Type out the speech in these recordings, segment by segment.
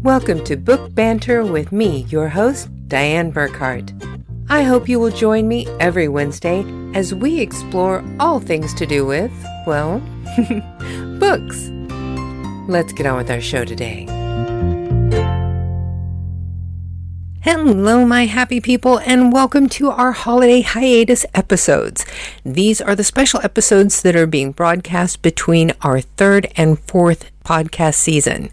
Welcome to Book Banter with me, your host, Dianne Burckhardt. I hope you will join me every Wednesday as we explore all things to do with, well, books. Let's get on with our show today. Hello, my happy people, and welcome to our holiday hiatus episodes. These are the special episodes that are being broadcast between our third and fourth podcast season.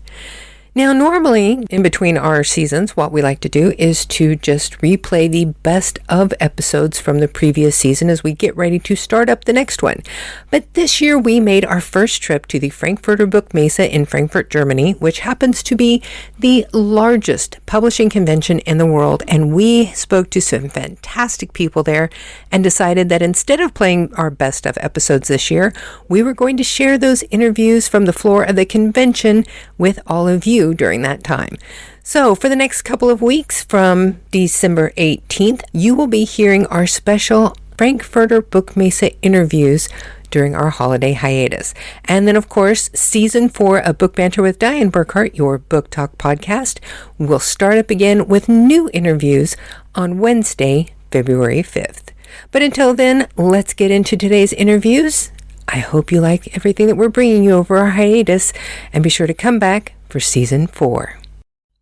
Now, normally, in between our seasons, what we like to do is to just replay the best of episodes from the previous season as we get ready to start up the next one. But this year, we made our first trip to the Frankfurter Buchmesse in Frankfurt, Germany, which happens to be the largest publishing convention in the world. And we spoke to some fantastic people there and decided that instead of playing our best of episodes this year, we were going to share those interviews from the floor of the convention with all of you during that time. So for the next couple of weeks from December 18th, you will be hearing our special Frankfurter Buchmesse interviews during our holiday hiatus. And then, of course, Season 4 of Book Banter with Dianne Burckhardt, your book talk podcast, will start up again with new interviews on Wednesday, February 5th. But until then, let's get into today's interviews. I hope you like everything that we're bringing you over our hiatus, and be sure to come back for Season 4.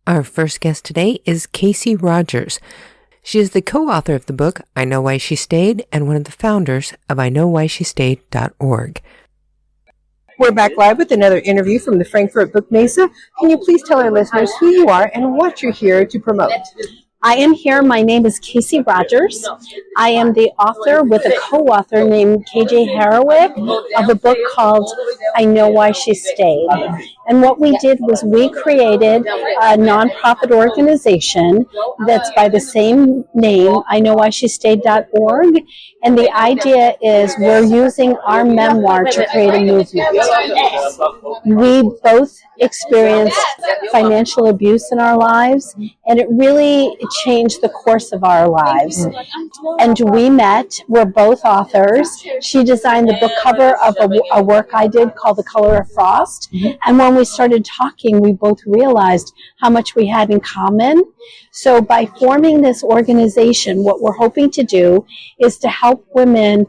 Our first guest today is Kasey Rogers. She is the co-author of the book, I Know Why She Stayed, and one of the founders of IKnowWhySheStayed.org. We're back live with another interview from the Frankfurt Buchmesse. Can you please tell our listeners who you are and what you're here to promote? I am here. My name is Kasey Rogers. I am the author with a co-author named KJ Harrowick of a book called I Know Why She Stayed. And what we did was we created a nonprofit organization that's by the same name, IKnowWhySheStayed.org. And the idea is we're using our memoir to create a movement. We both experienced financial abuse in our lives, and it really changed the course of our lives. And we met. We're both authors. She designed the book cover of a work I did called The Color of Frost. And when we started talking, we both realized how much we had in common. So by forming this organization, what we're hoping to do is to help women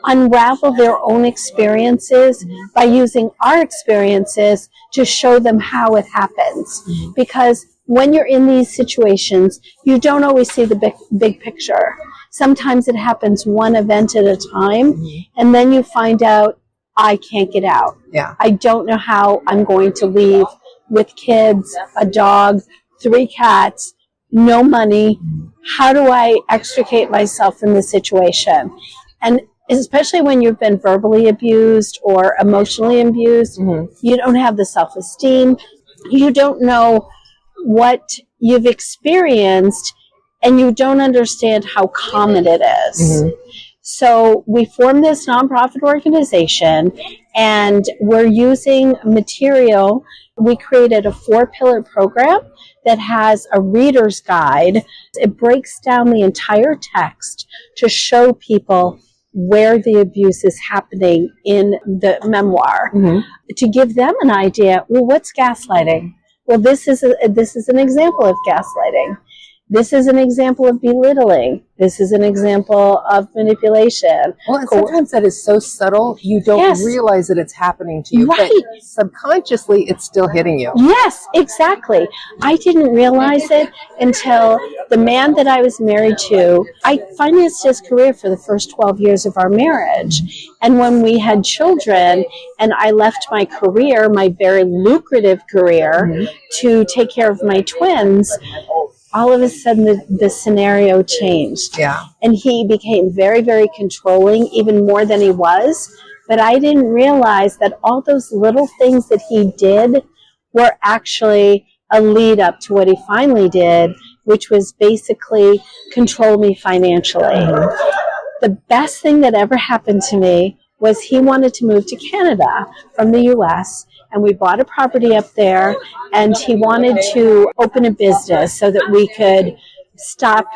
unravel their own experiences by using our experiences to show them how it happens. Because when you're in these situations, you don't always see the big picture. Sometimes it happens one event at a time, and then you find out, I can't get out. I don't know how I'm going to leave with kids, a dog, 3 cats, no money. How do I extricate myself from this situation? And especially when you've been verbally abused or emotionally abused, you don't have the self-esteem. You don't know what you've experienced, and you don't understand how common it is. So we formed this nonprofit organization, and we're using material. We created a 4-pillar program that has a reader's guide. It breaks down the entire text to show people where the abuse is happening in the memoir, to give them an idea. Well, what's gaslighting? Well, this is an example of gaslighting. This is an example of belittling. This is an example of manipulation. Well, and sometimes that is so subtle, you don't realize that it's happening to you. Right. But subconsciously, it's still hitting you. Yes, exactly. I didn't realize it until the man that I was married to, I financed his career for the first 12 years of our marriage. And when we had children, and I left my career, my very lucrative career, to take care of my twins, all of a sudden the scenario changed. And he became very, very controlling, even more than he was. But I didn't realize that all those little things that he did were actually a lead up to what he finally did, which was basically control me financially. The best thing that ever happened to me was he wanted to move to Canada from the U.S., and we bought a property up there, and he wanted to open a business so that we could stop,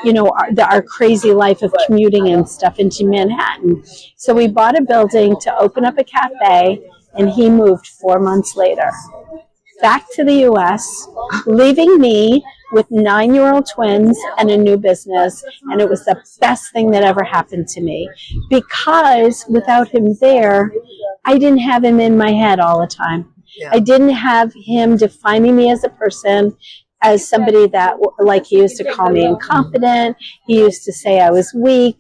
our crazy life of commuting and stuff into Manhattan. So we bought a building to open up a cafe, and he moved 4 months later. back to the U.S., leaving me with 9-year-old twins and a new business. And it was the best thing that ever happened to me, because without him there, I didn't have him in my head all the time. Yeah. I didn't have him defining me as a person, as somebody that, like, he used to call me incompetent. He used to say I was weak.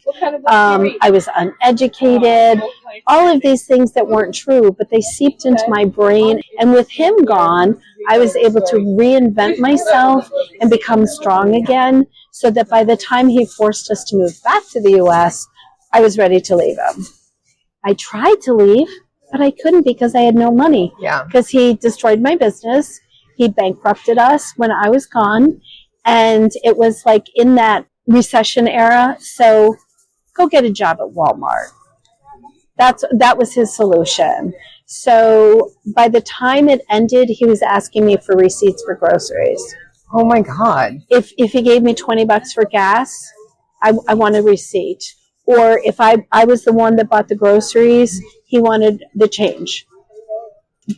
I was uneducated. All of these things that weren't true, but they seeped into my brain. And with him gone, I was able to reinvent myself and become strong again, so that by the time he forced us to move back to the U.S., I was ready to leave him. I tried to leave, but I couldn't because I had no money. Yeah. Because he destroyed my business. He bankrupted us when I was gone, and it was like in that recession era. So go get a job at Walmart. That was his solution. So by the time it ended, he was asking me for receipts for groceries. Oh my God. If he gave me $20 for gas, I want a receipt. Or if I was the one that bought the groceries, he wanted the change.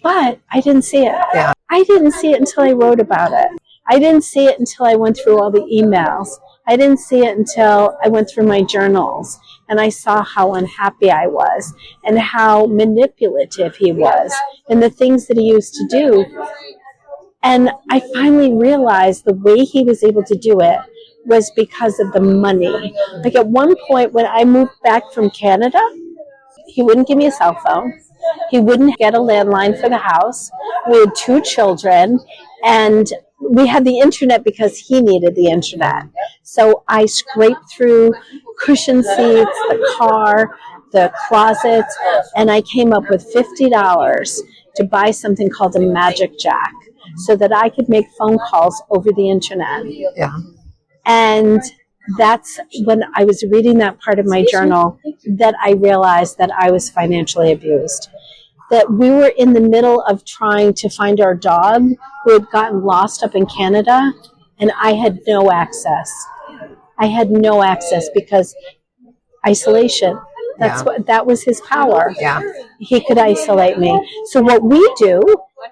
But I didn't see it. Yeah. I didn't see it until I wrote about it. I didn't see it until I went through all the emails. I didn't see it until I went through my journals, and I saw how unhappy I was and how manipulative he was and the things that he used to do. And I finally realized the way he was able to do it was because of the money. Like, at one point when I moved back from Canada, he wouldn't give me a cell phone. He wouldn't get a landline for the house. We had 2 children, and we had the internet because he needed the internet. So I scraped through cushion seats, the car, the closets, and I came up with $50 to buy something called a Magic Jack so that I could make phone calls over the internet. Yeah. And that's when I was reading that part of my journal that I realized that I was financially abused. That we were in the middle of trying to find our dog who had gotten lost up in Canada, and I had no access. I had no access because isolation. That was his power. Yeah. He could isolate me. So what we do,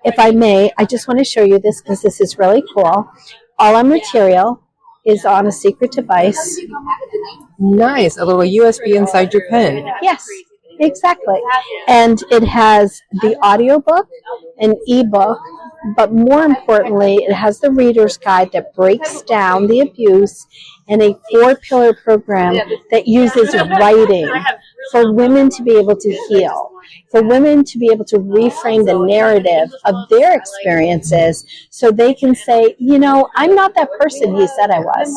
if I may, I just want to show you this because this is really cool. All our material is on a secret device. Nice. A little USB inside your pen. Yes, exactly. And it has the audiobook, an ebook, but more importantly, it has the reader's guide that breaks down the abuse, and a 4-pillar program that uses writing for women to be able to heal, for women to be able to reframe the narrative of their experiences so they can say, you know, I'm not that person he said I was.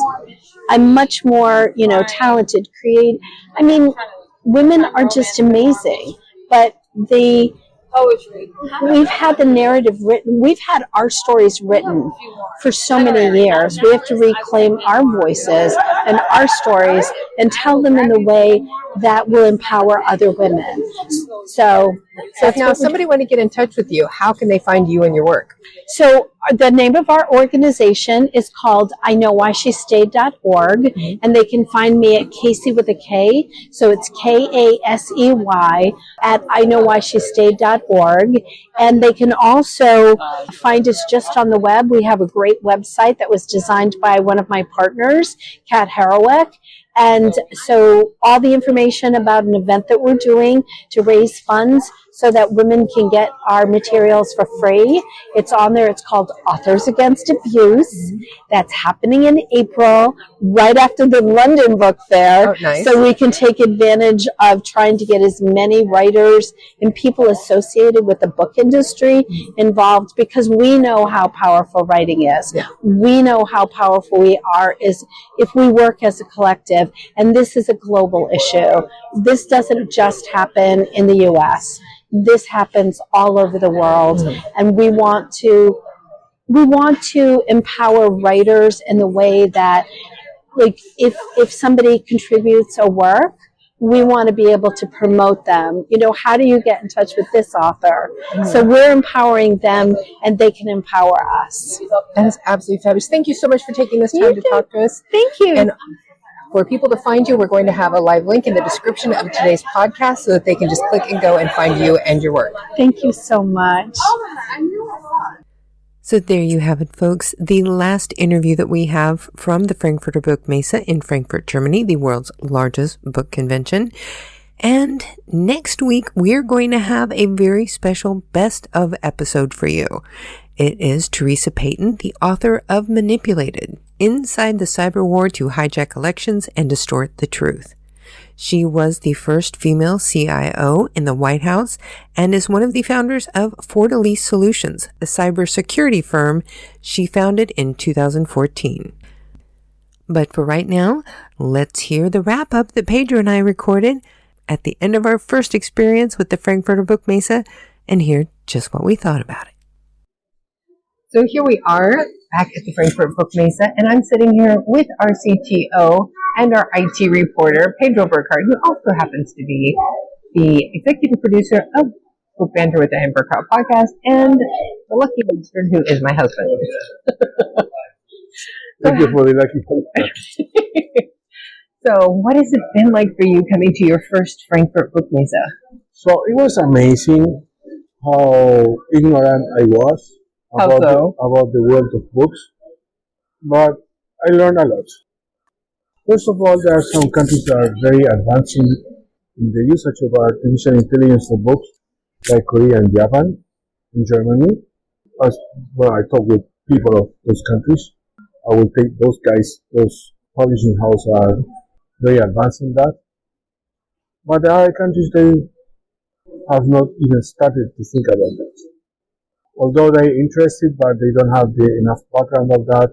I'm much more, you know, talented, creative. I mean, women are just amazing, but we've had the narrative written. We've had our stories written for so many years. We have to reclaim our voices and our stories and tell them in the way that will empower other women. So now, if somebody want to get in touch with you, how can they find you and your work? So the name of our organization is called iknowwhyshestayed.org, and they can find me at Kasey with a K. So it's KASEY at iknowwhyshestayed.org. And they can also find us just on the web. We have a great website that was designed by one of my partners, Kat Harowick. And so all the information about an event that we're doing to raise funds so that women can get our materials for free, it's on there. It's called Authors Against Abuse. That's happening in April, right after the London Book Fair. Oh, nice. So we can take advantage of trying to get as many writers and people associated with the book industry involved, because we know how powerful writing is. Yeah. We know how powerful we are is if we work as a collective. And this is a global issue. This doesn't just happen in the U.S. This happens all over the world, and we want to empower writers in the way that, like, if somebody contributes a work, we want to be able to promote them. You know, how do you get in touch with this author? So we're empowering them, and they can empower us. That is absolutely fabulous. Thank you so much for taking this time to talk to us. Thank you. And for people to find you, we're going to have a live link in the description of today's podcast so that they can just click and go and find you and your work. Thank you so much. So there you have it, folks. The last interview that we have from the Frankfurter Buchmesse in Frankfurt, Germany, the world's largest book convention. And next week, we're going to have a very special best of episode for you. It is Teresa Payton, the author of Manipulated, Inside the Cyber War to Hijack Elections and Distort the Truth. She was the first female CIO in the White House and is one of the founders of Fortalice Solutions, a cybersecurity firm she founded in 2014. But for right now, let's hear the wrap-up that Pedro and I recorded at the end of our first experience with the Frankfurter Buchmesse and hear just what we thought about it. So here we are back at the Frankfurter Buchmesse, and I'm sitting here with our CTO and our IT reporter, Pedro Burckhardt, who also happens to be the executive producer of Book Banter with Dianne Burckhardt podcast, and the lucky bastard who is my husband. Thank you for the lucky podcast. So what has it been like for you coming to your first Frankfurt Buchmesse? So it was amazing how ignorant I was about the world of books, but I learned a lot. First of all, there are some countries that are very advancing in the usage of artificial intelligence for books, like Korea and Japan, and Germany. When I talk with people of those countries, I will think those guys, those publishing houses are very advanced in that. But the other countries, they have not even started to think about that. Although they're interested, but they don't have enough background of that.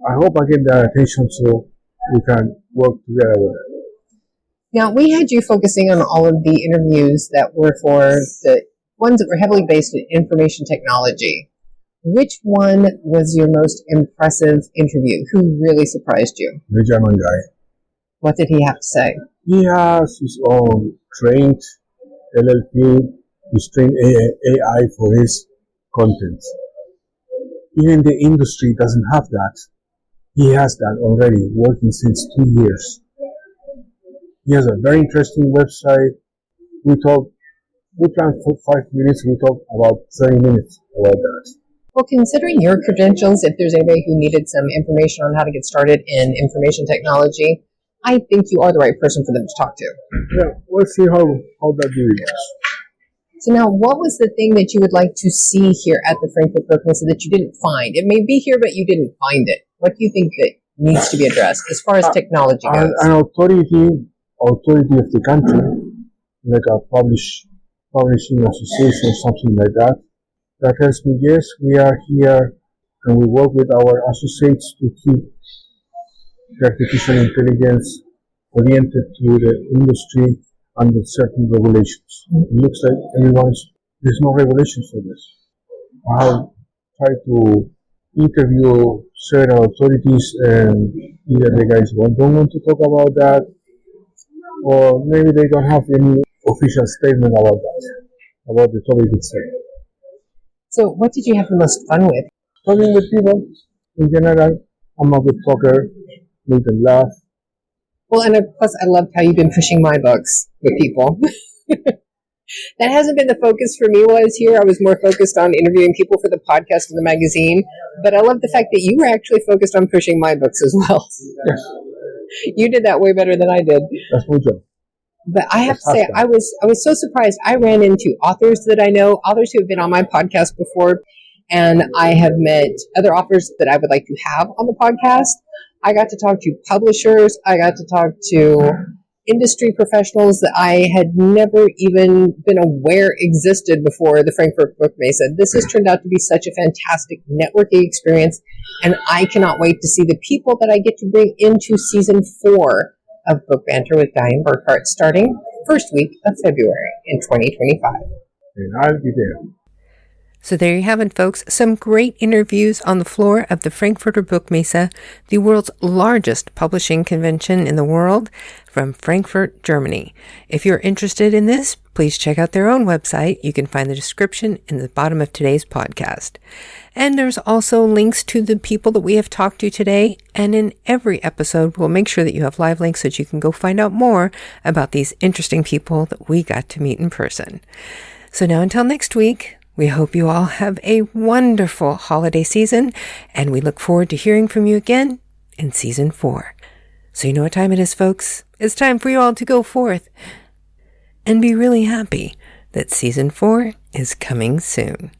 I hope I get their attention so we can work together with it. Now, we had you focusing on all of the interviews that were for the ones that were heavily based in information technology. Which one was your most impressive interview? Who really surprised you? The German guy. What did he have to say? He has his own trained LLP, his trained AI for his content. Even the industry doesn't have that. He has that already, working since 2 years. He has a very interesting website. We planned for 5 minutes, we talked about 30 minutes about that. Well, considering your credentials, if there's anybody who needed some information on how to get started in information technology, I think you are the right person for them to talk to. Yeah, we'll see how that goes. So now, what was the thing that you would like to see here at the Frankfurt Buchmesse that you didn't find? It may be here, but you didn't find it. What do you think that needs to be addressed as far as technology goes? An authority of the country, like a publishing association or something like that, that tells me, yes, we are here and we work with our associates to keep the artificial intelligence oriented to the industry under certain regulations. It looks like there's no regulations for this. I have tried to interview certain authorities and either the guys don't want to talk about that, or maybe they don't have any official statement about that, about the topic itself. So what did you have the most fun with? Talking with people, in general. I'm a good talker, make them laugh. Well, and plus I loved how you've been pushing my books with people. That hasn't been the focus for me while I was here. I was more focused on interviewing people for the podcast and the magazine. But I love the fact that you were actually focused on pushing my books as well. Yes. You did that way better than I did. That's my job. But I have to say, I was so surprised. I ran into authors that I know, authors who have been on my podcast before, and I have met other authors that I would like to have on the podcast. I got to talk to publishers. I got to talk to industry professionals that I had never even been aware existed before the Frankfurt Buchmesse. This has turned out to be such a fantastic networking experience, and I cannot wait to see the people that I get to bring into season 4 of Book Banter with Dianne Burckhardt starting first week of February in 2025. And I'll be there. So there you have it, folks. Some great interviews on the floor of the Frankfurter Buchmesse, the world's largest publishing convention in the world, from Frankfurt, Germany. If you're interested in this, please check out their own website. You can find the description in the bottom of today's podcast. And there's also links to the people that we have talked to today. And in every episode, we'll make sure that you have live links so that you can go find out more about these interesting people that we got to meet in person. So now until next week, We hope you all have a wonderful holiday season, and we look forward to hearing from you again in season 4. So you know what time it is, folks. It's time for you all to go forth and be really happy that season 4 is coming soon.